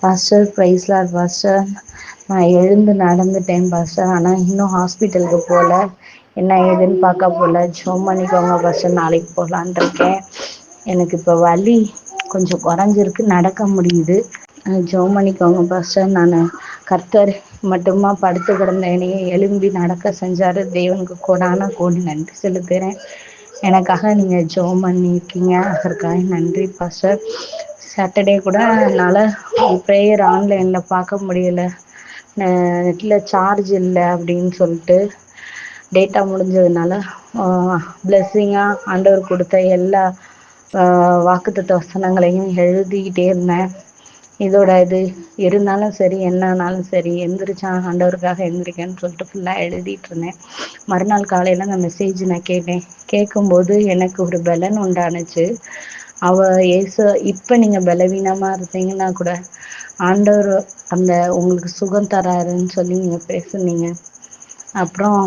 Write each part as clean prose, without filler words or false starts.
Pastor, price Lord pastor. நான் எழுந்து நடந்துட்டேன் pastor. ஆனால் இன்னும் ஹாஸ்பிட்டலுக்கு போகல. என்ன ஏதுன்னு பார்க்க போகல. ஜோம் பண்ணிக்கோங்க பாஸ்டர், நாளைக்கு போகலான் இருக்கேன். எனக்கு இப்போ வலி கொஞ்சம் குறைஞ்சிருக்கு, நடக்க முடியுது. ஜோம் பண்ணிக்கோங்க பாஸ்டர். நான் கர்த்தர் மட்டுமா படுத்து கிடந்தேனையே எழும்பி நடக்க செஞ்சார். தேவனுக்கு கோடான கோடி நன்றி செலுத்துகிறேன். எனக்காக நீங்கள் ஜோம் பண்ணியிருக்கீங்க, அதற்காக நன்றி பாஸ்டர். சாட்டர்டே கூட என்னால் ப்ரேயர் ஆன்லைனில் பார்க்க முடியல. நெட்டில் சார்ஜ் இல்லை அப்படின்னு சொல்லிட்டு டேட்டா முடிஞ்சதுனால பிளெஸ்ஸிங்காக ஆண்டவர் கொடுத்த எல்லா வாக்குத்தத்த வசனங்களையும் எழுதிக்கிட்டே இருந்தேன். இதோட இது இருந்தாலும் சரி, என்னன்னாலும் சரி, எந்திரிச்சா ஆண்டவருக்காக எந்திரிக்கன்னு சொல்லிட்டு ஃபுல்லாக எழுதிட்டு இருந்தேன். மறுநாள் காலையில் அந்த மெசேஜ் நான் கேட்கும்போது எனக்கு ஒரு பலன் உண்டானுச்சு. இப்போ நீங்கள் பலவீனமாக இருந்தீங்கன்னா கூட ஆண்டவர் அந்த உங்களுக்கு சுகம் தராருன்னு சொல்லி நீங்கள் பேசுனீங்க. அப்புறம்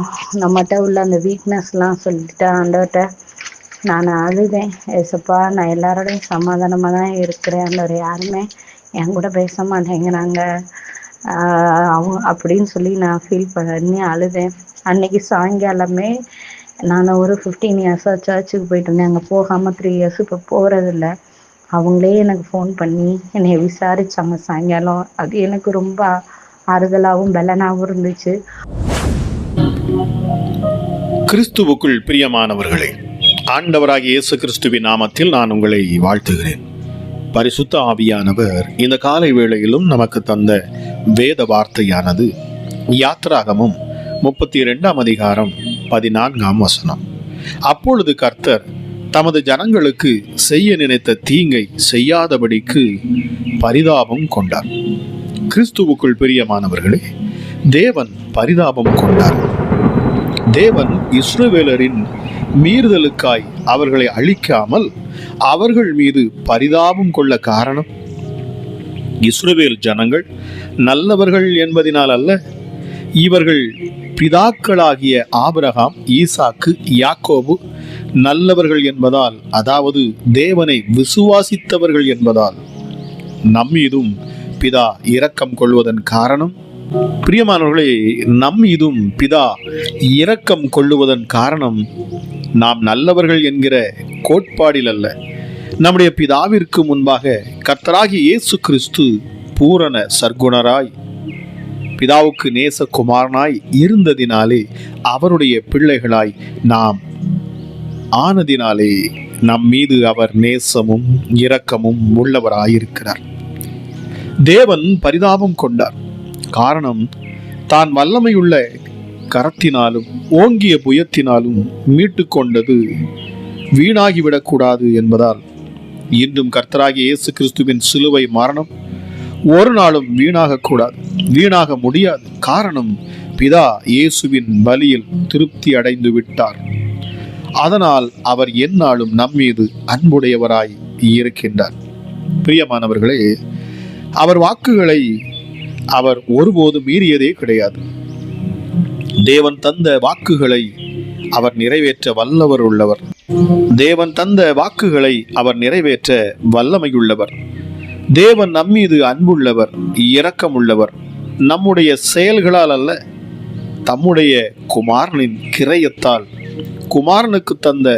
நம்மகிட்ட உள்ள அந்த வீக்னஸ்லாம் சொல்லிட்டு ஆண்டவர்கிட்ட நான் அழுதேன். ஏசப்பா, நான் எல்லாரோடையும் சமாதானமாக தான் இருக்கிறேன், ஆண்டவர் யாருமே என் கூட பேச மாட்டேங்கிறாங்க அப்படின்னு சொல்லி நான் ஃபீல் பண்ணி அழுதேன். அன்னைக்கு சாயங்காலமே நான் ஒரு 15 இயர்ஸாக சர்ச்சுக்கு போயிட்டு இருந்தேன். அங்கே போகாமல் 3 இயர்ஸ் இப்போ போகிறதில்ல. அவங்களே எனக்கு ஃபோன் பண்ணி என்னை விசாரித்தாங்க சாயங்காலம். அது எனக்கு ரொம்ப ஆறுதலாகவும் பலனாகவும் இருந்துச்சு. கிறிஸ்துவுக்குள் பிரியமானவர்களே, ஆண்டவராகிய இயேசு கிறிஸ்துவின் நாமத்தில் நான் உங்களை வாழ்த்துகிறேன். பரிசுத்த ஆவியானவர் இந்த காலை வேளையிலும் நமக்கு தந்த வேத வார்த்தையானது யாத்திராகமம் 32 அதிகாரம் 14 அப்பொழுது கர்த்தர் தமது ஜனங்களுக்கு செய்ய நினைத்த தீங்கை செய்யாதபடிக்கு பரிதாபம் கொண்டார். கிறிஸ்துவுக்குள் பிரியமானவர்களே, தேவன் பரிதாபம் கொண்டார். தேவன் இஸ்ரவேலரின் மீறுதலுக்காய் அவர்களை அழிக்காமல் அவர்கள் மீது பரிதாபம் கொள்ள காரணம், இஸ்ரவேல் ஜனங்கள் நல்லவர்கள் என்பதினால் அல்ல, இவர்கள் பிதாக்களாகிய ஆபிரகாம், ஈசாக்கு, யாக்கோபு நல்லவர்கள் என்பதால், அதாவது தேவனை விசுவாசித்தவர்கள் என்பதால் நம்மீதும் பிதா இரக்கம் கொள்வதன் காரணம். பிரியமானவர்களே, நம்மீதும் பிதா இரக்கம் கொள்ளுவதன் காரணம் நாம் நல்லவர்கள் என்கிற கோட்பாடில் அல்ல, நம்முடைய பிதாவிற்கு முன்பாக கர்த்தராகிய இயேசு கிறிஸ்து பூரண சர்க்குணராய் பிதாவுக்கு நேசகுமாரனாய் இருந்ததினாலே, அவருடைய பிள்ளைகளாய் நாம் ஆனதினாலே நம் மீது அவர் நேசமும் இரக்கமும் உள்ளவராயிருக்கிறார். தேவன் பரிதாபம் கொண்டார். காரணம், தான் வல்லமையுள்ள கரத்தினாலும் ஓங்கிய புயத்தினாலும் மீட்டு கொண்டது வீணாகிவிடக்கூடாது என்பதால் இன்றும் கர்த்தராகிய இயேசு கிறிஸ்துவின் சிலுவை மரணம் ஒரு நாளும் வீணாகக்கூடாது, வீணாக முடியாது. காரணம், பிதா இயேசுவின் பலியில் திருப்தி அடைந்து விட்டார். அதனால் அவர் எந்நாளும் நம்மீது அன்புடையவராய் இருக்கின்றார். பிரியமானவர்களே, அவர் வாக்குகளை அவர் ஒருபோதும் மீறியதே கிடையாது. தேவன் தந்த வாக்குகளை அவர் நிறைவேற்ற வல்லவர் உள்ளவர். தேவன் தந்த வாக்குகளை அவர் நிறைவேற்ற வல்லமையுள்ளவர். தேவன் நம்மீது அன்புள்ளவர், இரக்கமுள்ளவர். நம்முடைய செயல்களால் அல்ல, தம்முடைய குமாரனின் கிரயத்தால், குமாரனுக்கு தந்த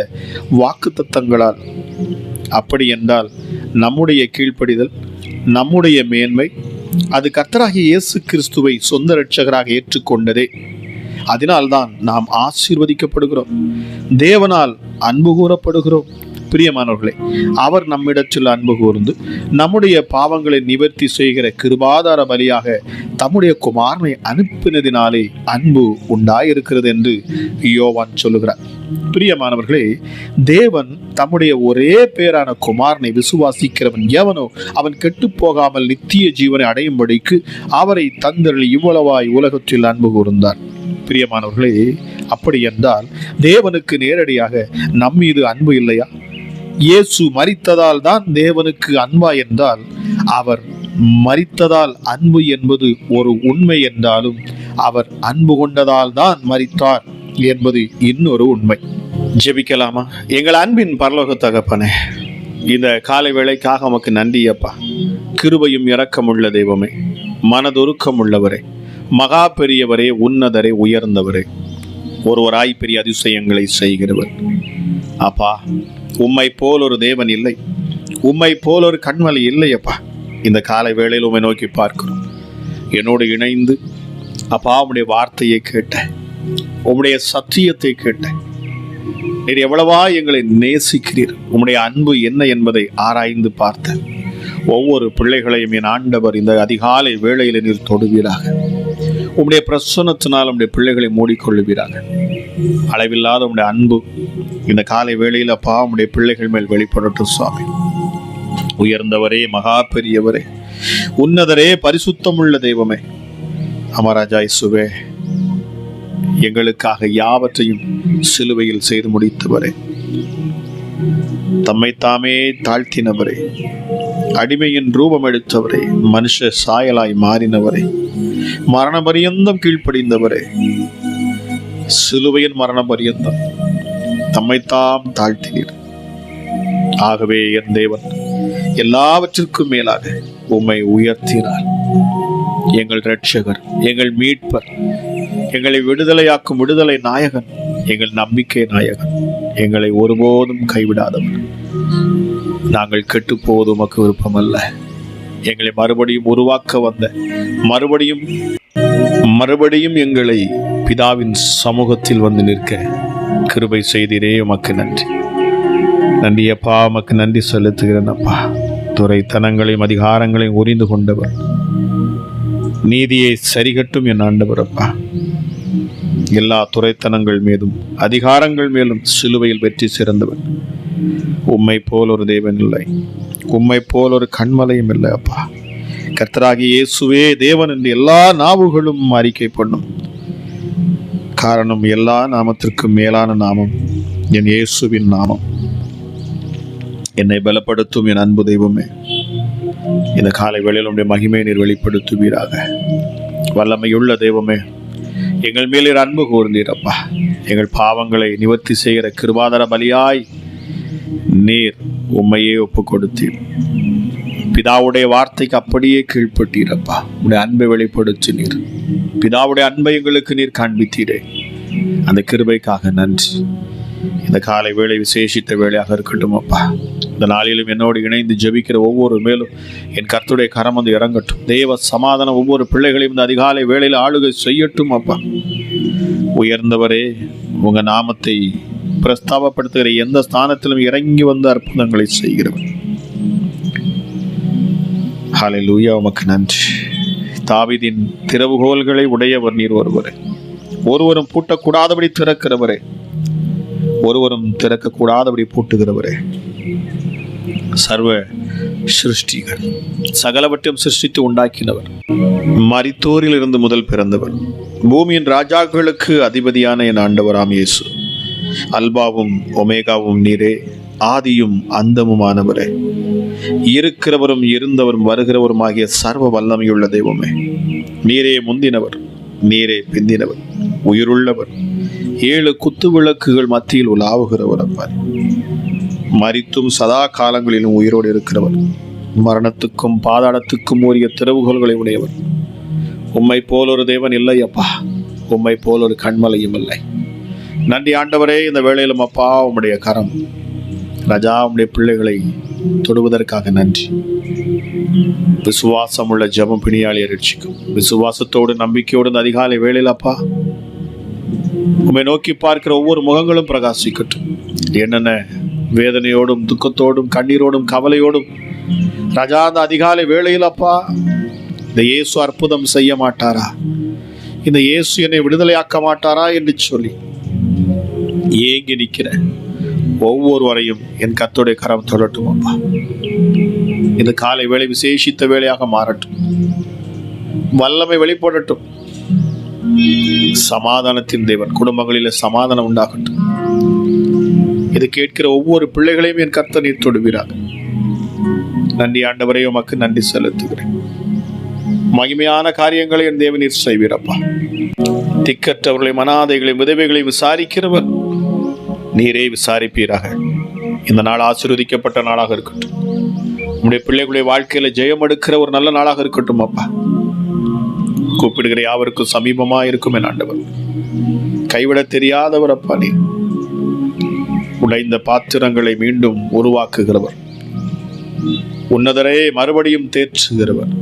வாக்கு தத்தங்களால். அப்படி என்றால் நம்முடைய கீழ்ப்படிதல், நம்முடைய மேன்மை, அது கர்த்தராகிய இயேசு கிறிஸ்துவை சொந்த இரட்சகராக ஏற்றுக்கொண்டதே. அதனால்தான் நாம் ஆசீர்வதிக்கப்படுகிறோம், தேவனால் அன்பு கூறப்படுகிறோம். பிரியமானவர்களே, அவர் நம்மிடத்தில் அன்பு கூர்ந்து நம்முடைய பாவங்களை நிவர்த்தி செய்கிற கிருபாதார பலியாக தம்முடைய குமாரனை அனுப்பினதினாலே அன்பு உண்டாயிருக்கிறது என்று யோவான் சொல்லுகிறார். பிரியமானவர்களே, தேவன் தம்முடைய ஒரே பேரான குமாரனை விசுவாசிக்கிறவன் எவனோ அவன் கெட்டு போகாமல் நித்திய ஜீவனை அடையும்படிக்கு அவரை தந்தருளி இவ்வளவாய் உலகத்தில் அன்பு கூர்ந்தார். பிரியமானவர்களே, அப்படி என்றால் தேவனுக்கு நேரடியாக நம்மீது அன்பு இல்லையா? இயேசு மரித்ததால் தான் தேவனுக்கு அன்பா என்றால், அவர் மரித்ததால் அன்பு என்பது ஒரு உண்மை என்றாலும், அவர் அன்பு கொண்டதால் தான் மரித்தார் என்பது இன்னொரு உண்மை. ஜெபிக்கலாமா? எங்கள் அன்பின் பரலோக தகப்பனே, இந்த காலை வேளைக்காக உமக்கு நன்றி அப்பா. கிருபையும் இரக்கமுள்ள தெய்வமே, மனதுருக்கம் உள்ளவரே, மகா பெரியவரே, உன்னதரே, உயர்ந்தவரே, ஒருவராய் பெரிய அதிசயங்களை செய்கிறவர் அப்பா. உம்மை போல் ஒரு தேவன் இல்லை, உம்மை போல் ஒரு கண்மலை இல்லை அப்பா. இந்த காலை வேளையில் உம்மை நோக்கி பார்க்கிறோம். என்னோடு இணைந்து அப்பா உம்முடைய வார்த்தையை கேட்ட, உம்முடைய சத்தியத்தை கேட்ட, நீர் எவ்வளவா எங்களை நேசிக்கிறீர், உம்முடைய அன்பு என்ன என்பதை ஆராய்ந்து பார்த்த ஒவ்வொரு பிள்ளைகளையும் என் ஆண்டவர் இந்த அதிகாலை வேளையில் நீர் தொடுவீராக. உம்முடைய பிரசன்னத்தினால் உம்முடைய பிள்ளைகளை மூடிக்கொள்ளுவீராக. அளவில்லாத உம்முடைய அன்பு இந்த காலை வேளையில் அப்பா உம்முடைய பிள்ளைகள் மேல் வெளிப்படட்டும் சுவாமி. உயர்ந்தவரே, மகா பெரியவரே, உன்னதரே, பரிசுத்தமுள்ள தெய்வமே, அமராஜா இயேசுவே, எங்களுக்காக யாவற்றையும் சிலுவையில் செய்து முடித்தவரே, தம்மை தாமே தாழ்த்தினவரே, அடிமையின் ரூபம் எடுத்தவரே, மனுஷ சாயலாய் மாறினவரே, மரண பரியந்தம் கீழ்ப்படிந்தவரே, சிலுவையின் மரண பரியந்தம் தம்மைத்தாம் தாழ்த்தினீர். ஆகவே என் தேவன் எல்லாவற்றிற்கும் மேலாக உம்மை உயர்த்தினார். எங்கள் இரட்சகர், எங்கள் மீட்பர், எங்களை விடுதலையாக்கும் விடுதலை நாயகன், எங்கள் நம்பிக்கை நாயகன், எங்களை ஒருபோதும் கைவிடாதவர். நாங்கள் கெட்டு போவது உமக்கு விருப்பமல்ல. எங்களை மறுபடியும் உருவாக்க வந்த, மறுபடியும் எங்களை பிதாவின் சமூகத்தில் வந்து நிற்க கிருபை செய்தீரே, உமக்கு நன்றி. நன்றி அப்பா, உமக்கு நன்றி செலுத்துகிறேன் அப்பா. துரைத்தனங்களையும் அதிகாரங்களையும் உரிந்து கொண்டவர், நீதியை சரிகட்டும் என் ஆண்டவர் அப்பா. எல்லா துரைத்தனங்கள் மீதும் அதிகாரங்கள் மேலும் சிலுவையில் வெற்றி சிறந்தவர். உம்மை போல் ஒரு தேவன் இல்லை, உம்மை போல் ஒரு கண்மலையும் இல்லை அப்பா. கர்த்தராகிய இயேசுவே தேவன் என்று எல்லா நாவுகளும் அறிக்கை பண்ணும். காரணம், எல்லா நாமத்திற்கும் மேலான நாமம் என் இயேசுவின் நாமம். என்னை பலப்படுத்தும் என் அன்பு தெய்வமே, இந்த காலை வேளையில் உம்முடைய மகிமையை நீர் வெளிப்படுத்துவீராக. வல்லமையுள்ள தெய்வமே, எங்கள் மேல் அன்பு கூர்ந்தீர் அப்பா. எங்கள் பாவங்களை நிவர்த்தி செய்கிற கிருபாதார பலியாய் நீர் உம்மையே ஒப்பு கொடுத்தீர். பிதாவுடைய வார்த்தைக்கு அப்படியே கீழ்ப்பட்டீரப்பா. உடைய அன்பை வெளிப்படுத்தினீர். பிதாவுடைய அன்பை எங்களுக்கு நீர் காண்பித்தீரே. அந்த கிருபைக்காக நன்றி. இந்த காலை வேளை விசேஷித்த வேளையாக இருக்கட்டும் அப்பா. இந்த நாளிலும் என்னோடு இணைந்து ஜெபிக்கிற ஒவ்வொரு மேலும் என் கர்த்தருடைய கரம் வந்து இறங்கட்டும். தேவ சமாதானம் ஒவ்வொரு பிள்ளைகளையும் இந்த அதிகாலை வேளையில் ஆளுகை செய்யட்டும் அப்பா. உயர்ந்தவரே, உங்க நாமத்தை பிரஸ்தாபப்படுத்துகிற எந்த ஸ்தானத்திலும் இறங்கி வந்து அற்புதங்களை செய்கிறவர். ஹல்லேலூயா, உமக்கு நன்றி. தாவீதின் திறவுகோல்களை உடையவர் நீர் ஒருவரே. ஒருவரும் பூட்டக்கூடாதபடி திறக்கிறவரே, ஒருவரும் திறக்கக்கூடாதபடி பூட்டுகிறவரே. சர்வ சிருஷ்டிகள் சகலவற்றையும் சிருஷ்டித்து உண்டாக்கினவர். மரித்தோரில் இருந்து முதல் பிறந்தவர். பூமியின் ராஜாக்களுக்கு அதிபதியான என் ஆண்டவராம் இயேசு. அல்பாவும் ஒமேகாவும் நீரே, ஆதியும் அந்தமுமானவரே. இருக்கிறவரும் இருந்தவரும் வருகிறவரும் ஆகிய சர்வ வல்லமையுள்ள தெய்வமே, நீரே முந்தினவர், நீரே பிந்தினவர், உயிருள்ளவர், 7 குத்து விளக்குகள் மத்தியில் உலாவுகிறவர் அப்பா. மரித்தும் சதா காலங்களிலும் உயிரோடு இருக்கிறவர், மரணத்துக்கும் பாதாளத்துக்கும் உரிய திறவுகோல்களை உடையவர். உம்மை போல் ஒரு தேவன் இல்லை அப்பா. உம்மை போல் ஒரு கண்மலையும் இல்லை. நன்றி ஆண்டவரே. இந்த வேளையிலும் அப்பா உம்முடைய கரம் ராஜா உம்முடைய பிள்ளைகளை தொடுவதற்காக நன்றி. விசுவாசம் உள்ள ஜெபம் பிணியாளியை ரட்சிக்கும். விசுவாசத்தோடு நம்பிக்கையோடு இந்த அதிகாலை வேளையில் அப்பா உம்மை நோக்கி பார்க்கிற ஒவ்வொரு முகங்களும் பிரகாசிக்கட்டும். என்னென்ன வேதனையோடும் துக்கத்தோடும் கண்ணீரோடும் கவலையோடும் ராஜா அந்த அதிகாலை வேளையில் அப்பா இந்த இயேசு அற்புதம் செய்ய மாட்டாரா, இந்த இயேசு என்னை விடுதலையாக்க மாட்டாரா என்று சொல்லி ஏங்கி நிற்கிற ஒவ்வொருவரையும் என் கர்த்தருடைய கரம் தொடட்டும் அப்பா. இந்த காலை வேளை விசேஷித்த வேளையாக மாறட்டும். வல்லமை வெளிப்படட்டும். சமாதானத்தின் தேவன் குடும்பங்களில் சமாதானம் உண்டாகட்டும். இது கேட்கிற ஒவ்வொரு பிள்ளைகளையும் என் கர்த்தர் நீர் தொடுவீராக. நன்றி ஆண்டவரே, உமக்கு நன்றி செலுத்துகிறேன். மகிமையான காரியங்களை என் தேவன் நீர் செய்வீரப்பா. திக்கற்றவர்களையும் அனாதைகளையும் விதவைகளையும் விசாரிக்கிறவர் நீரே விசாரிப்பீராக. இந்த நாள் ஆசீர்வதிக்கப்பட்ட நாளாக இருக்கட்டும். உங்களுடைய பிள்ளைகளுடைய வாழ்க்கையில ஜெயம் எடுக்கிற ஒரு நல்ல நாளாக இருக்கட்டும் அப்பா. கூப்பிடுகிற யாவருக்கும் சமீபமா இருக்கும் என் ஆண்டவர். கைவிட தெரியாதவர் அப்பா. நீ உடைந்த பாத்திரங்களை மீண்டும் உருவாக்குகிறவர், உன்னதரே மறுபடியும் தேற்றுகிறவர்,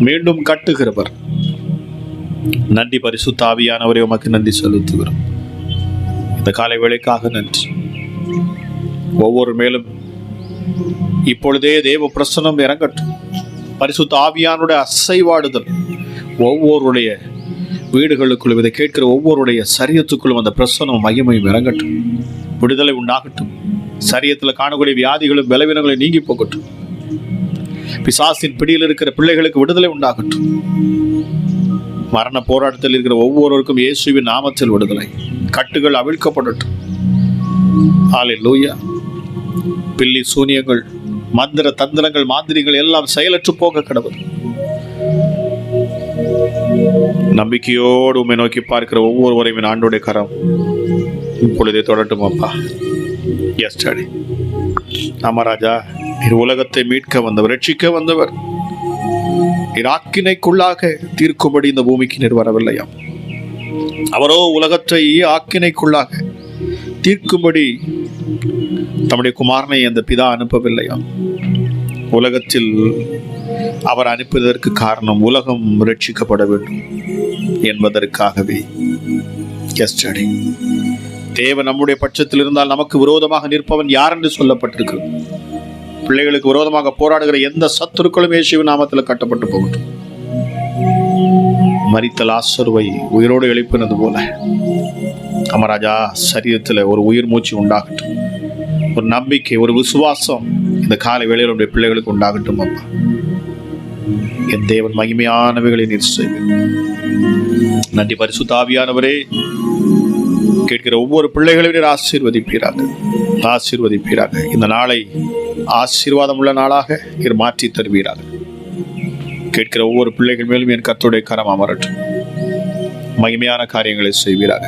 மீண்டும் கட்டுகிறவர். நன்றி பரிசுத்த ஆவியானவரே, உமக்கு நன்றி செலுத்துகிறோம். இந்த காலை வேளைக்காக நன்றி. ஒவ்வொரு மேலும் இப்பொழுதே தேவ பிரசன்னம் இறங்கட்டும். பரிசுத்த ஆவியானுடைய அசைவாடுதல் ஒவ்வொருடைய வீடுகளுக்குள்ளும், இதை கேட்கிற ஒவ்வொருடைய சரீரத்துக்குள்ளும் அந்த பிரசன்னம் மகிமையும் இறங்கட்டும். விடுதலை உண்டாகட்டும். சரீரத்தில் காணக்கூடிய வியாதிகளும் பலவீனங்களும் நீங்கி போகட்டும். பிசாசின் பிடியில் இருக்கிற பிள்ளைகளுக்கு விடுதலை உண்டாகட்டும். மரண போராட்டத்தில் இருக்கிற ஒவ்வொருவருக்கும் இயேசுவின் நாமத்தில் விடுதலை. கட்டுகள் அவிழ்க்கப்படட்டும். ஹல்லேலூயா. பில்லி சூனியங்கள், மந்திர தந்திரங்கள், மாந்திரிகள் எல்லாம் செயலற்று போக கடவுள். நம்பிக்கையோடு உம்மை நோக்கி பார்க்கிற ஒவ்வொருவரையும் ஆண்டோடைய கரம் இப்பொழுதே தொடட்டும் அப்பா. Yes daddy. ஆமா ராஜா, நீர் உலகத்தை மீட்க வந்தவர், ரட்சிக்க வந்தவர். நீர் ஆக்கினைக்குள்ளாக தீர்க்கும்படி இந்த பூமிக்கு நீர் வரவில்லையாம். அவரோ உலகத்தை ஆக்கினைக்குள்ளாக தீர்க்கும்படி தம்முடைய குமாரனை அந்த பிதா அனுப்பவில்லையாம். உலகத்தில் அவர் அனுப்பியதற்கு காரணம் உலகம் ரட்சிக்கப்பட வேண்டும் என்பதற்காகவே. எஸ்டர்டே தேவன் நம்முடைய பட்சத்தில் இருந்தால் நமக்கு விரோதமாக நிற்பவன் யார் என்று சொல்லப்பட்டிருக்கிறது. பிள்ளைகளுக்கு விரோதமாக போராடுகிற எந்த சத்துருக்களும் இயேசுவின் நாமத்தில் கட்டப்பட்டு போகட்டும். மரித்த லாசருவை உயிரோடு எழுப்பினது போல அமராஜா சரீரத்தில் ஒரு உயிர் மூச்சு உண்டாகட்டும். ஒரு நம்பிக்கை, ஒரு விசுவாசம் இந்த காலை வேளையில் உடைய பிள்ளைகளுக்கு உண்டாகட்டும் அப்பா. என் தேவன் மகிமையானவைகளை நீர் செய்வேன். நன்றி பரிசுத்த ஆவியானவரே. கேட்கிற ஒவ்வொரு பிள்ளைகளையும் நீர் ஆசீர்வதிப்பீராக, ஆசீர்வதிப்பீராக. இந்த நாளை ஆசீர்வாதம் உள்ள நாளாக நீர் மாற்றி தருவீராக. கேட்கிற ஒவ்வொரு பிள்ளைகள் மேலும் என் கர்த்தருடைய கரம் அமரட்டும். மகிமையான காரியங்களை செய்வீராக.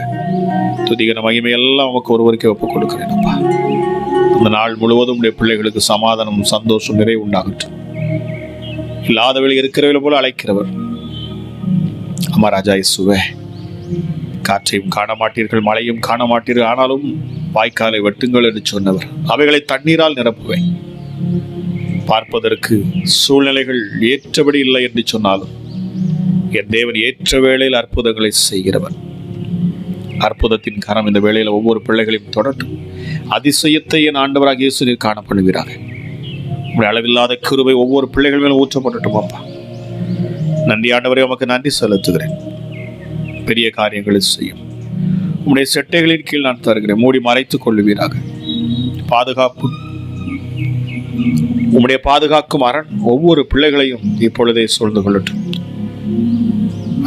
துதிகிற மகிமை எல்லாம் உமக்கு ஒருவருக்கே ஒப்புக் கொடுக்கிறேன் அப்பா. இந்த நாள் முழுவதும் உடைய பிள்ளைகளுக்கு சமாதானம், சந்தோஷம், நிறைவு உண்டாகட்டும். இல்லாதவர்கள் இருக்கிறவர்கள் போல அழைக்கிறவர் அமராஜா இயேசுவே. காற்றையும் காண மாட்டீர்கள், மழையும் காண மாட்டீர்கள், ஆனாலும் வாய்க்காலை வெட்டுங்கள் என்று சொன்னவர். அவைகளை தண்ணீரால் நிரப்புவேன். பார்ப்பதற்கு சூழ்நிலைகள் ஏற்றபடி இல்லை என்று சொன்னாலும் என் தேவன் ஏற்ற வேளையில் அற்புதங்களை செய்கிறவர். அற்புதத்தின் கரம் இந்த வேளையில் ஒவ்வொரு பிள்ளைகளையும் தொடட்டும். அதிசயத்தை என் ஆண்டவராக இயேசு நீர் காணப்படுவீராக. உங்களுடைய அளவில்லாத கிருபை ஒவ்வொரு பிள்ளைகள் மேலும் ஊற்றப்படட்டும் அப்பா. நன்றி ஆண்டவரே, உமக்கு நன்றி செலுத்துகிறேன். பெரிய காரியங்களை செய்யும் உம்முடைய செட்டைகளின் கீழ் நான் தருகிறேன். மூடி மறைத்துக் கொள்ளுவீராக. பாதுகாப்பு, உம்முடைய பாதுகாக்கும் அரண் ஒவ்வொரு பிள்ளைகளையும் இப்பொழுதே சூழ்ந்து கொள்ளட்டும்.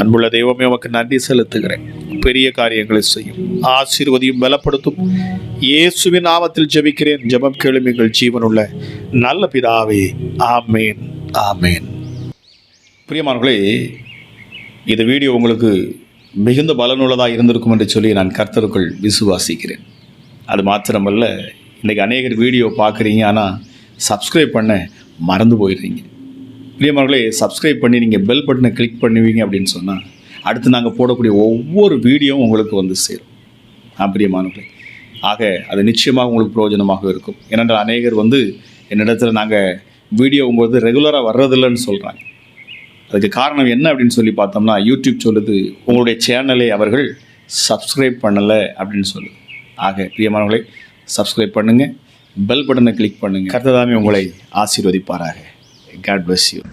அன்புள்ள தெய்வமே, உமக்கு நன்றி செலுத்துகிறேன். பெரிய காரியங்களை செய்யும், ஆசீர்வதியும், பலப்படுத்தும். இயேசுவின் நாமத்தில் ஜெபிக்கிறேன். ஜெபம் கேளும் எங்கள் ஜீவனுள்ள நல்ல பிதாவே. ஆமேன், ஆமேன். பிரியமானவர்களே, இந்த வீடியோ உங்களுக்கு மிகுந்த பலனுள்ளதாக இருந்திருக்கும் என்று சொல்லி நான் கர்த்தருக்குள் விசுவாசிக்கிறேன். அது மாத்திரமல்ல, இன்றைக்கி அநேகர் வீடியோ பார்க்குறீங்க, ஆனால் சப்ஸ்கிரைப் பண்ண மறந்து போயிடுறீங்க. பிரியமானவர்களே, சப்ஸ்கிரைப் பண்ணி நீங்கள் பெல் பட்டனை கிளிக் பண்ணுவீங்க அப்படின்னு சொன்னால் அடுத்து நாங்கள் போடக்கூடிய ஒவ்வொரு வீடியோவும் உங்களுக்கு வந்து சேரும். பிரியமானவர்களே, ஆக அது நிச்சயமாக உங்களுக்கு பிரயோஜனமாக இருக்கும். ஏனென்றால் அநேகர் என்னிடத்தில் நாங்கள் வீடியோ உங்கள் ரெகுலராக வர்றதில்லைன்னு சொல்கிறாங்க. அதுக்கு காரணம் என்ன அப்படின்னு சொல்லி பார்த்தோம்னா, யூடியூப் சொல்லுது உங்களுடைய சேனலை அவர்கள் சப்ஸ்கிரைப் பண்ணலை அப்படின்னு சொல்லுது. ஆக பிரியமானவர்களே, சப்ஸ்கிரைப் பண்ணுங்கள், பெல் பட்டனை கிளிக் பண்ணுங்கள். கர்த்தர் உங்களை ஆசீர்வதிப்பாராக. God bless you.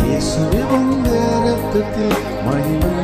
இயேசுவே உங்க இரத்தத்தில் மகிமை